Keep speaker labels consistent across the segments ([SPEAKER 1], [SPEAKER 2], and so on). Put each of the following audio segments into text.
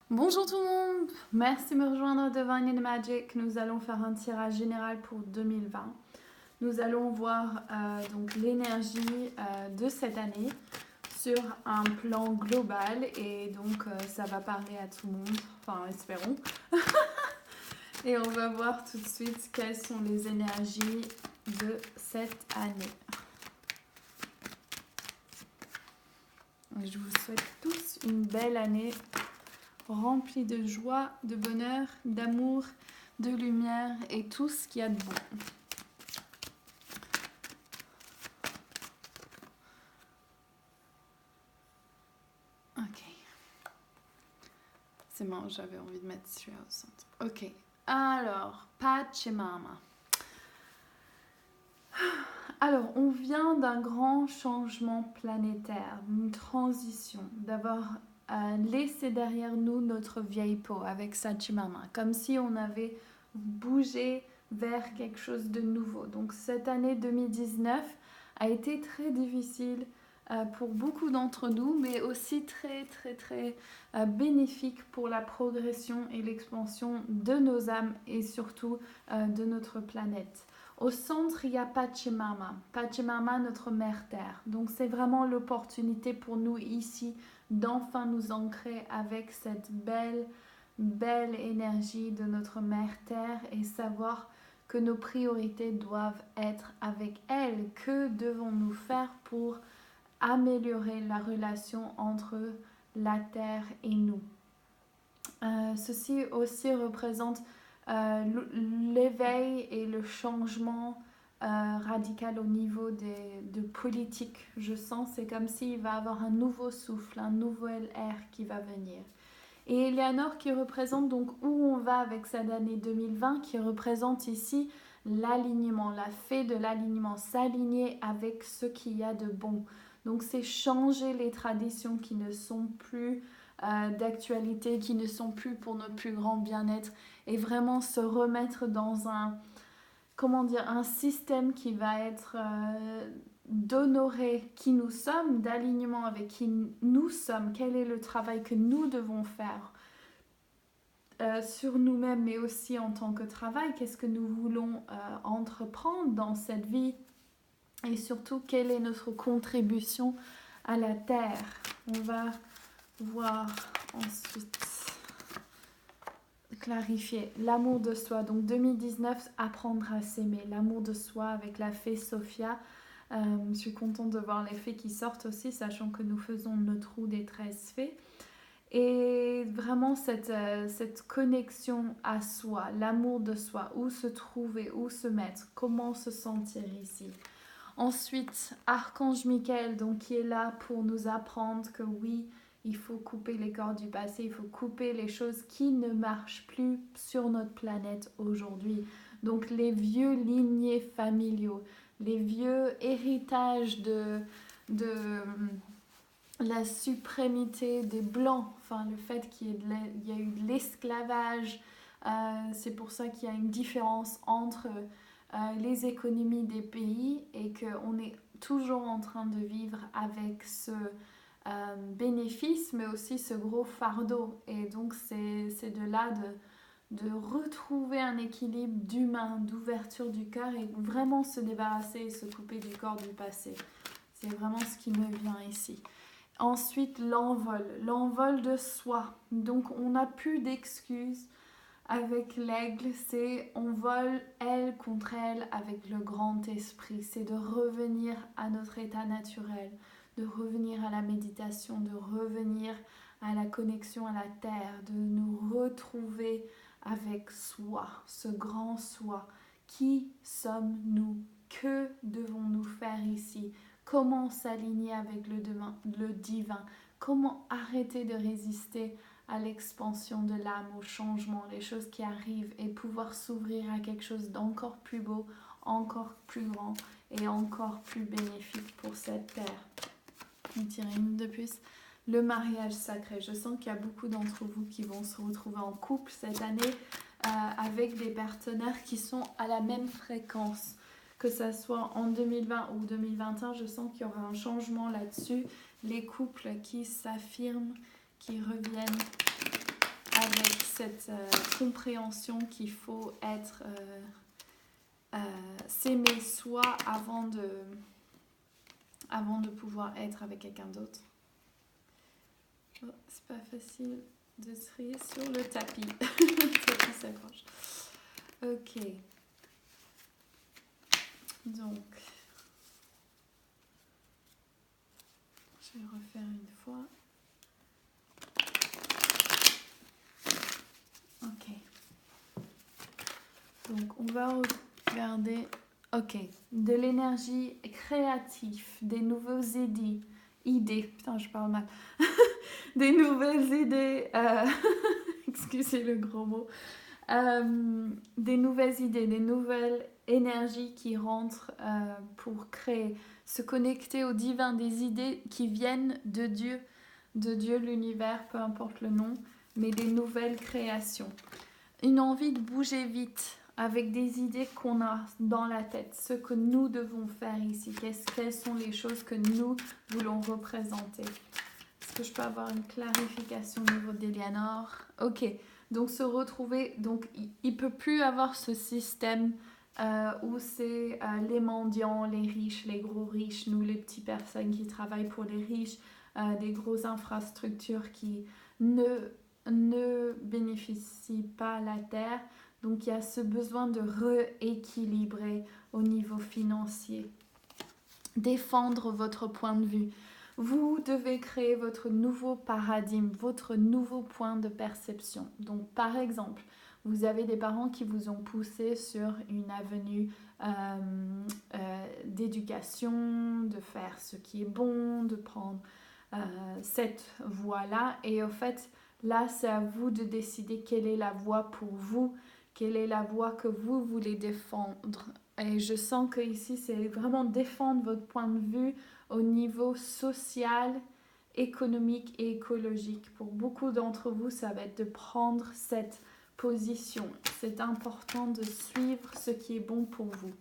[SPEAKER 1] Bonjour tout le monde, merci de me rejoindre devant Divine Magic. Nous allons faire un tirage général pour 2020. Nous allons voir donc l'énergie de cette année sur un plan global et donc ça va parler à tout le monde, enfin espérons. Et on va voir tout de suite quelles sont les énergies de cette année. Je vous souhaite tous une belle année remplie de joie, de bonheur, d'amour, de lumière et tout ce qu'il y a de bon. Ok. C'est bon, j'avais envie de mettre celui-là au centre. Ok. Alors, Pachamama. Alors, on vient d'un grand changement planétaire, une transition, d'avoir laissé derrière nous notre vieille peau avec Sachimama, comme si on avait bougé vers quelque chose de nouveau. Donc cette année 2019 a été très difficile pour beaucoup d'entre nous, mais aussi très bénéfique pour la progression et l'expansion de nos âmes et surtout de notre planète. Au centre, il y a Pachamama. Pachamama, notre mère terre. Donc c'est vraiment l'opportunité pour nous ici d'enfin nous ancrer avec cette belle énergie de notre mère terre et savoir que nos priorités doivent être avec elle. Que devons-nous faire pour améliorer la relation entre la terre et nous? Ceci aussi représente l'éveil et le changement radical au niveau de politique. Je sens, c'est comme s'il va y avoir un nouveau souffle, un nouvel air qui va venir. Et Eleanor qui représente donc où on va avec cette année 2020, qui représente ici l'alignement, la fée de l'alignement, s'aligner avec ce qu'il y a de bon. Donc c'est changer les traditions qui ne sont plus d'actualité, qui ne sont plus pour notre plus grand bien-être et vraiment se remettre dans un système qui va être d'honorer qui nous sommes, d'alignement avec qui nous sommes, quel est le travail que nous devons faire sur nous-mêmes, mais aussi en tant que travail, qu'est-ce que nous voulons entreprendre dans cette vie et surtout quelle est notre contribution à la Terre. On va voir ensuite clarifier l'amour de soi. Donc 2019, apprendre à s'aimer, l'amour de soi avec la fée Sophia. Je suis contente de voir les fées qui sortent aussi, sachant que nous faisons notre roue des 13 fées. Et vraiment cette connexion à soi, l'amour de soi, où se trouver, où se mettre, comment se sentir ici. Ensuite, Archange Michael, donc, qui est là pour nous apprendre que oui, il faut couper les cordes du passé, il faut couper les choses qui ne marchent plus sur notre planète aujourd'hui. Donc les vieux lignées familiaux, les vieux héritages de la suprémité des blancs, enfin le fait qu'il y a eu de l'esclavage, c'est pour ça qu'il y a une différence entre les économies des pays et qu'on est toujours en train de vivre avec ce bénéfice mais aussi ce gros fardeau, et donc c'est de là de retrouver un équilibre d'humain, d'ouverture du cœur et vraiment se débarrasser et se couper du corps du passé. C'est vraiment ce qui me vient ici. Ensuite, l'envol de soi. Donc, on n'a plus d'excuses avec l'aigle. C'est on vole elle contre elle avec le grand esprit. C'est de revenir à notre état naturel, de revenir à la méditation, de revenir à la connexion à la terre, de nous retrouver avec soi, ce grand soi. Qui sommes-nous? Que devons-nous faire ici? Comment s'aligner avec le divin? Comment arrêter de résister à l'expansion de l'âme, au changement, les choses qui arrivent, et pouvoir s'ouvrir à quelque chose d'encore plus beau, encore plus grand et encore plus bénéfique pour cette terre. On tire une de plus. Le mariage sacré. Je sens qu'il y a beaucoup d'entre vous qui vont se retrouver en couple cette année avec des partenaires qui sont à la même fréquence. Que ça soit en 2020 ou 2021, je sens qu'il y aura un changement là-dessus. Les couples qui s'affirment, qui reviennent cette compréhension qu'il faut être s'aimer soi avant de pouvoir être avec quelqu'un d'autre. Oh, c'est pas facile de trier sur le tapis. Le tapis s'accroche. Ok. Donc, je vais refaire une fois. Ok. Donc, on va regarder. Ok. De l'énergie créative, des nouveaux idées. Putain, je parle mal. Des nouvelles idées. Excusez le gros mot. Des nouvelles idées, des nouvelles énergies qui rentrent pour créer, se connecter au divin, des idées qui viennent de Dieu, l'univers, peu importe le nom, mais des nouvelles créations. Une envie de bouger vite avec des idées qu'on a dans la tête, ce que nous devons faire ici, quelles sont les choses que nous voulons représenter. Est-ce que je peux avoir une clarification au niveau d'Elianor? Ok. Donc se retrouver, donc il ne peut plus avoir ce système où c'est les mendiants, les riches, les gros riches, nous les petites personnes qui travaillent pour les riches, des grosses infrastructures qui ne bénéficient pas la terre. Donc il y a ce besoin de rééquilibrer au niveau financier. Défendre votre point de vue. Vous devez créer votre nouveau paradigme, votre nouveau point de perception. Donc, par exemple, vous avez des parents qui vous ont poussé sur une avenue d'éducation, de faire ce qui est bon, de prendre cette voie-là. Et au fait, là, c'est à vous de décider quelle est la voie pour vous, quelle est la voie que vous voulez défendre. Et je sens que ici, c'est vraiment défendre votre point de vue au niveau social, économique et écologique. Pour beaucoup d'entre vous, ça va être de prendre cette position. C'est important de suivre ce qui est bon pour vous,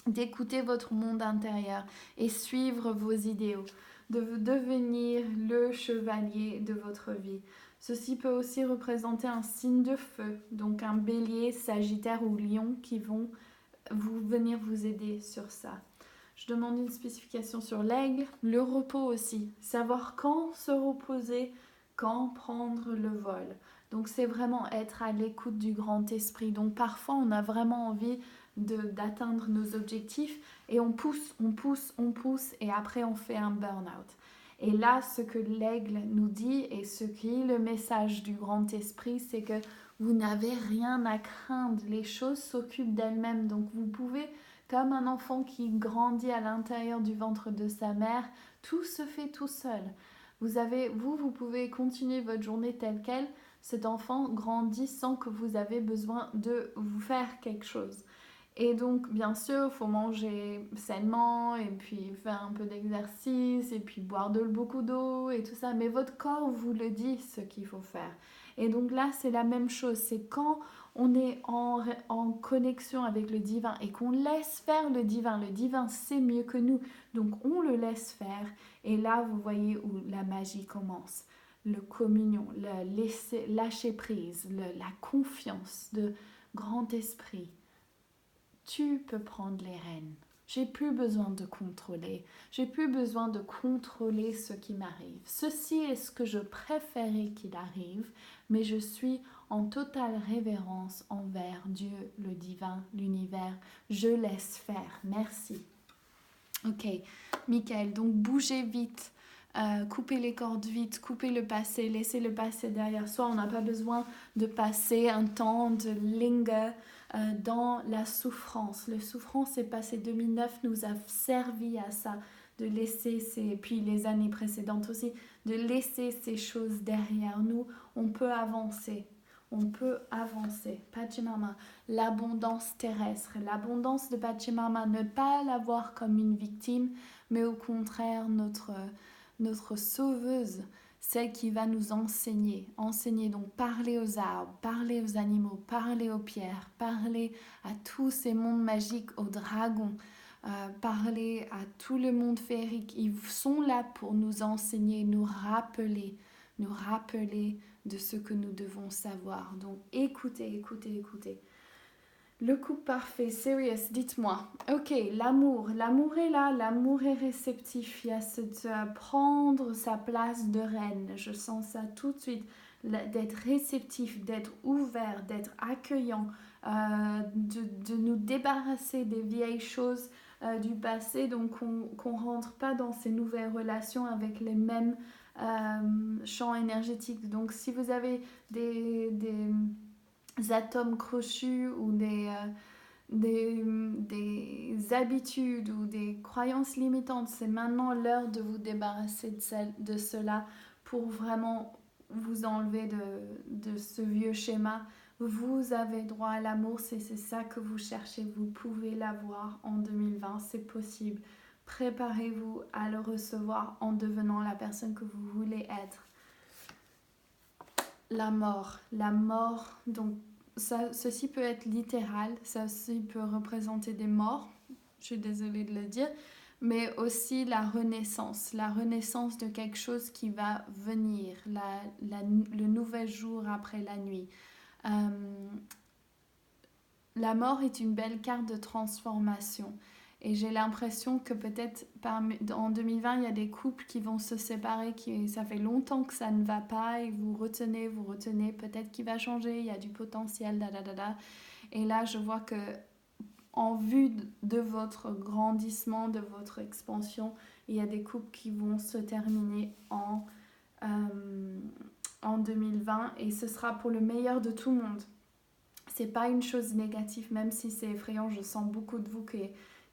[SPEAKER 1] d'écouter votre monde intérieur et suivre vos idéaux, de devenir le chevalier de votre vie. Ceci peut aussi représenter un signe de feu, donc un bélier, sagittaire ou lion qui vont venir vous aider sur ça. Je demande une spécification sur l'aigle, le repos aussi, savoir quand se reposer, quand prendre le vol. Donc c'est vraiment être à l'écoute du grand esprit. Donc parfois on a vraiment envie d'atteindre nos objectifs et on pousse et après on fait un burn-out. Et là, ce que l'aigle nous dit et ce qui est le message du grand esprit, c'est que vous n'avez rien à craindre. Les choses s'occupent d'elles-mêmes. Donc vous pouvez, comme un enfant qui grandit à l'intérieur du ventre de sa mère, tout se fait tout seul. Vous pouvez continuer votre journée telle qu'elle. Cet enfant grandit sans que vous avez besoin de vous faire quelque chose. Et donc, bien sûr, il faut manger sainement et puis faire un peu d'exercice et puis boire beaucoup d'eau et tout ça. Mais votre corps vous le dit ce qu'il faut faire. Et donc là, c'est la même chose. C'est quand on est en connexion avec le divin et qu'on laisse faire le divin. Le divin sait mieux que nous. Donc, on le laisse faire. Et là, vous voyez où la magie commence. Le communion, le lâcher prise, la confiance de grand esprit. Tu peux prendre les rênes. J'ai plus besoin de contrôler. J'ai plus besoin de contrôler ce qui m'arrive. Ceci est ce que je préférais qu'il arrive, mais je suis en totale révérence envers Dieu, le divin, l'univers. Je laisse faire. Merci. Ok, Michael, donc bougez vite. Coupez les cordes vite, coupez le passé, laissez le passé derrière soi. On n'a pas besoin de passer un temps de linger dans la souffrance. La souffrance est passée. 2009 nous a servi à ça, de laisser puis les années précédentes aussi, de laisser ces choses derrière nous. On peut avancer. On peut avancer. Pachamama, l'abondance terrestre, l'abondance de Pachamama, ne pas la voir comme une victime, mais au contraire notre sauveuse, celle qui va nous enseigner, donc parler aux arbres, parler aux animaux, parler aux pierres, parler à tous ces mondes magiques, aux dragons, parler à tout le monde féerique. Ils sont là pour nous enseigner, nous rappeler de ce que nous devons savoir. Donc écoutez, écoutez, écoutez. Le couple parfait, serious, dites-moi. Ok, l'amour est là, l'amour est réceptif. Il y a prendre sa place de reine. Je sens ça tout de suite. D'être réceptif, d'être ouvert, d'être accueillant, de nous débarrasser des vieilles choses du passé, donc qu'on ne rentre pas dans ces nouvelles relations avec les mêmes champs énergétiques. Donc si vous avez des atomes crochus ou des habitudes ou des croyances limitantes, c'est maintenant l'heure de vous débarrasser de cela pour vraiment vous enlever de ce vieux schéma. Vous avez droit à l'amour, c'est ça que vous cherchez, vous pouvez l'avoir en 2020, c'est possible. Préparez-vous à le recevoir en devenant la personne que vous voulez être. La mort, donc ceci peut être littéral, ça aussi peut représenter des morts, je suis désolée de le dire, mais aussi la renaissance de quelque chose qui va venir, le nouvel jour après la nuit. La mort est une belle carte de transformation. Et j'ai l'impression que peut-être en 2020, il y a des couples qui vont se séparer, ça fait longtemps que ça ne va pas et vous retenez, peut-être qu'il va changer, il y a du potentiel, Et là, je vois que en vue de votre grandissement, de votre expansion, il y a des couples qui vont se terminer en 2020 et ce sera pour le meilleur de tout le monde. C'est pas une chose négative, même si c'est effrayant. Je sens beaucoup de vous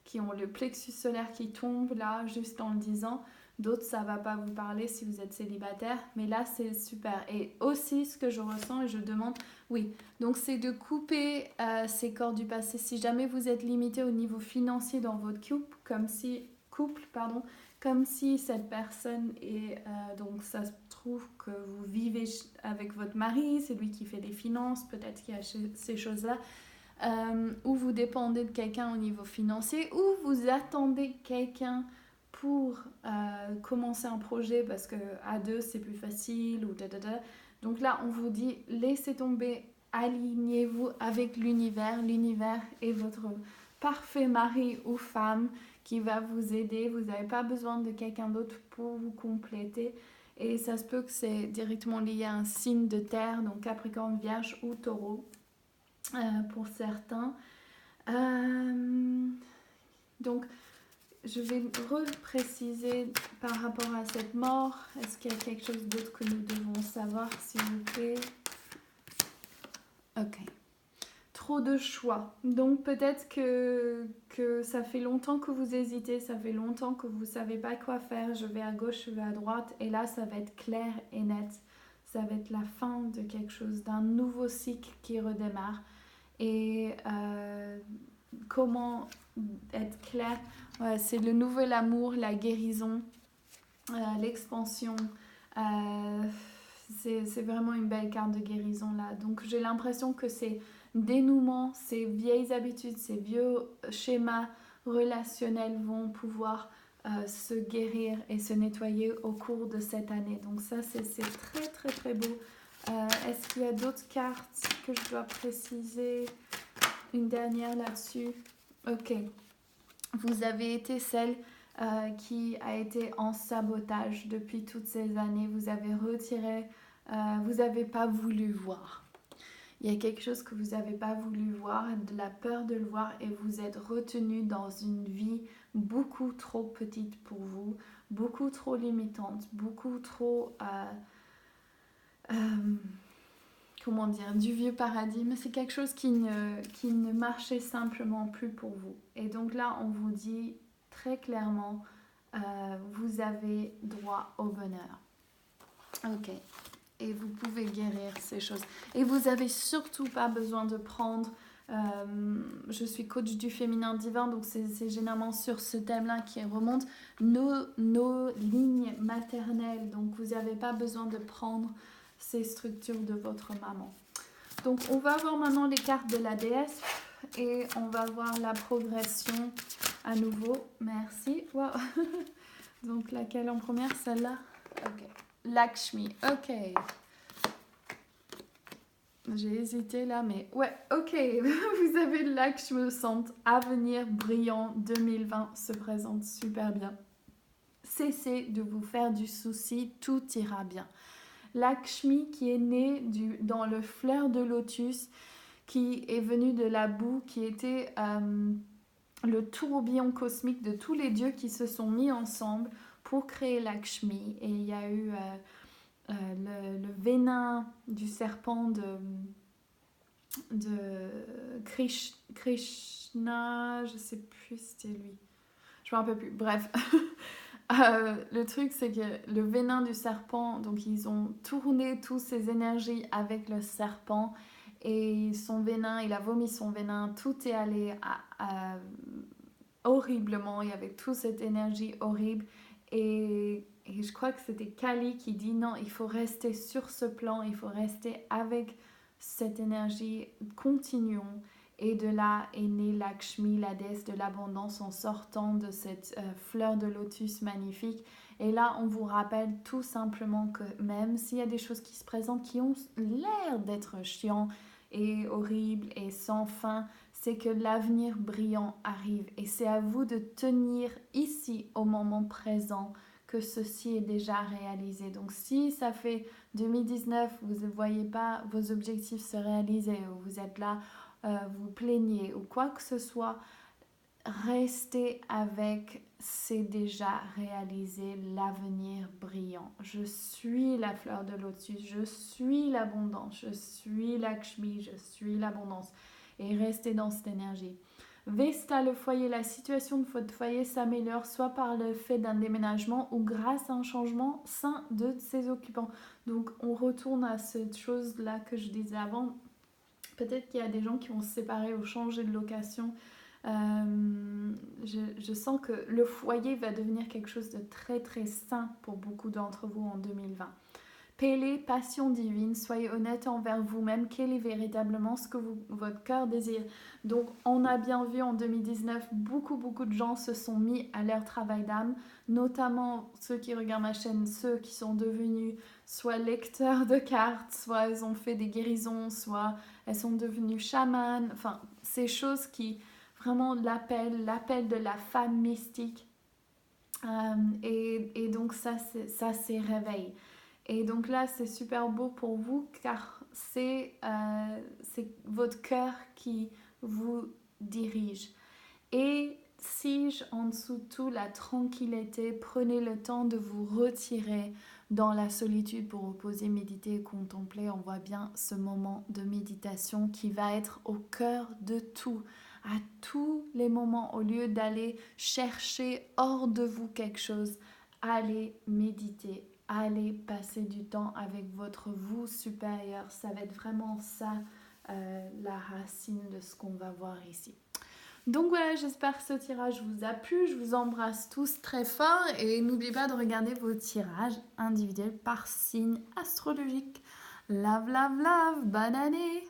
[SPEAKER 1] qui ont le plexus solaire qui tombe là, juste en le disant. D'autres, ça va pas vous parler si vous êtes célibataire, mais là, c'est super. Et aussi, ce que je ressens et je demande, oui, donc c'est de couper ces corps du passé. Si jamais vous êtes limité au niveau financier dans votre couple, comme si cette personne est, donc ça se trouve que vous vivez avec votre mari, c'est lui qui fait les finances, peut-être qu'il y a ces choses-là, ou vous dépendez de quelqu'un au niveau financier, ou vous attendez quelqu'un pour commencer un projet parce qu'à deux c'est plus facile, ou Donc là, on vous dit, laissez tomber, alignez-vous avec l'univers. L'univers est votre parfait mari ou femme qui va vous aider. Vous n'avez pas besoin de quelqu'un d'autre pour vous compléter. Et ça se peut que c'est directement lié à un signe de terre, donc Capricorne, Vierge ou Taureau pour certains. Donc, je vais repréciser par rapport à cette mort. Est-ce qu'il y a quelque chose d'autre que nous devons savoir, s'il vous plaît? Ok. Trop de choix. Donc peut-être que ça fait longtemps que vous hésitez, ça fait longtemps que vous ne savez pas quoi faire. Je vais à gauche, je vais à droite. Et là, ça va être clair et net. Ça va être la fin de quelque chose, d'un nouveau cycle qui redémarre. Et comment être clair? C'est le nouvel amour, la guérison, l'expansion. C'est vraiment une belle carte de guérison là. Donc j'ai l'impression que c'est dénouement, ces vieilles habitudes, ces vieux schémas relationnels vont pouvoir se guérir et se nettoyer au cours de cette année. Donc ça c'est très très très beau. Est-ce qu'il y a d'autres cartes que je dois préciser? Une dernière là-dessus. Ok. Vous avez été celle qui a été en sabotage depuis toutes ces années. Vous avez retiré, vous n'avez pas voulu voir. Il y a quelque chose que vous n'avez pas voulu voir, de la peur de le voir, et vous êtes retenu dans une vie beaucoup trop petite pour vous, beaucoup trop limitante, beaucoup trop... comment dire, du vieux paradigme. C'est quelque chose qui ne marchait simplement plus pour vous. Et donc là, on vous dit très clairement, vous avez droit au bonheur. Ok. Et vous pouvez guérir ces choses. Et vous n'avez surtout pas besoin de prendre... je suis coach du féminin divin, donc c'est généralement sur ce thème-là qui remonte nos lignes maternelles. Donc vous n'avez pas besoin de prendre ces structures de votre maman. Donc on va voir maintenant les cartes de la déesse et on va voir la progression à nouveau. Merci. Wow. Donc laquelle en première? Celle-là. Ok. Lakshmi. Ok. J'ai hésité là, mais ouais, ok. Vous avez Lakshmi Centre, avenir brillant 2020 se présente super bien. Cessez de vous faire du souci, tout ira bien. Lakshmi qui est née dans le fleur de lotus, qui est venu de la boue, qui était le tourbillon cosmique de tous les dieux qui se sont mis ensemble pour créer Lakshmi. Et il y a eu le venin du serpent de Krishna, je sais plus si c'était lui. Je me rappelle plus. Bref, le truc c'est que le venin du serpent, donc ils ont tourné toutes ces énergies avec le serpent et son venin, il a vomi son venin, tout est allé horriblement et avec toute cette énergie horrible et je crois que c'était Kali qui dit non, il faut rester sur ce plan, il faut rester avec cette énergie, continuons. Et de là est née Lakshmi, la déesse de l'abondance, en sortant de cette fleur de lotus magnifique. Et là, on vous rappelle tout simplement que même s'il y a des choses qui se présentent qui ont l'air d'être chiants et horribles et sans fin, c'est que l'avenir brillant arrive. Et c'est à vous de tenir ici, au moment présent, que ceci est déjà réalisé. Donc si ça fait 2019, vous ne voyez pas vos objectifs se réaliser, ou vous êtes là, vous plaignez ou quoi que ce soit, restez avec c'est déjà réalisé, l'avenir brillant. Je suis la fleur de lotus, je suis l'abondance, je suis Lakshmi, je suis l'abondance. Et restez dans cette énergie. Vesta, le foyer, la situation de votre foyer s'améliore soit par le fait d'un déménagement ou grâce à un changement sain de ses occupants. Donc on retourne à cette chose-là que je disais avant. Peut-être qu'il y a des gens qui vont se séparer ou changer de location. Je sens que le foyer va devenir quelque chose de très très sain pour beaucoup d'entre vous en 2020. Pélé, passion divine, soyez honnête envers vous-même, quel est véritablement ce que votre cœur désire. Donc on a bien vu en 2019, beaucoup de gens se sont mis à leur travail d'âme, notamment ceux qui regardent ma chaîne, ceux qui sont devenus soit lecteurs de cartes, soit elles ont fait des guérisons, soit elles sont devenues chamanes, enfin ces choses qui vraiment l'appel de la femme mystique. Et donc ça c'est réveil. Et donc là, c'est super beau pour vous car c'est votre cœur qui vous dirige. Et si en dessous de tout la tranquillité, prenez le temps de vous retirer dans la solitude pour reposer, méditer et contempler. On voit bien ce moment de méditation qui va être au cœur de tout. À tous les moments, au lieu d'aller chercher hors de vous quelque chose, allez méditer. Allez passer du temps avec votre vous supérieur. Ça va être vraiment ça, la racine de ce qu'on va voir ici. Donc voilà, j'espère que ce tirage vous a plu. Je vous embrasse tous très fort et n'oubliez pas de regarder vos tirages individuels par signe astrologique. Love, love, love. Bonne année!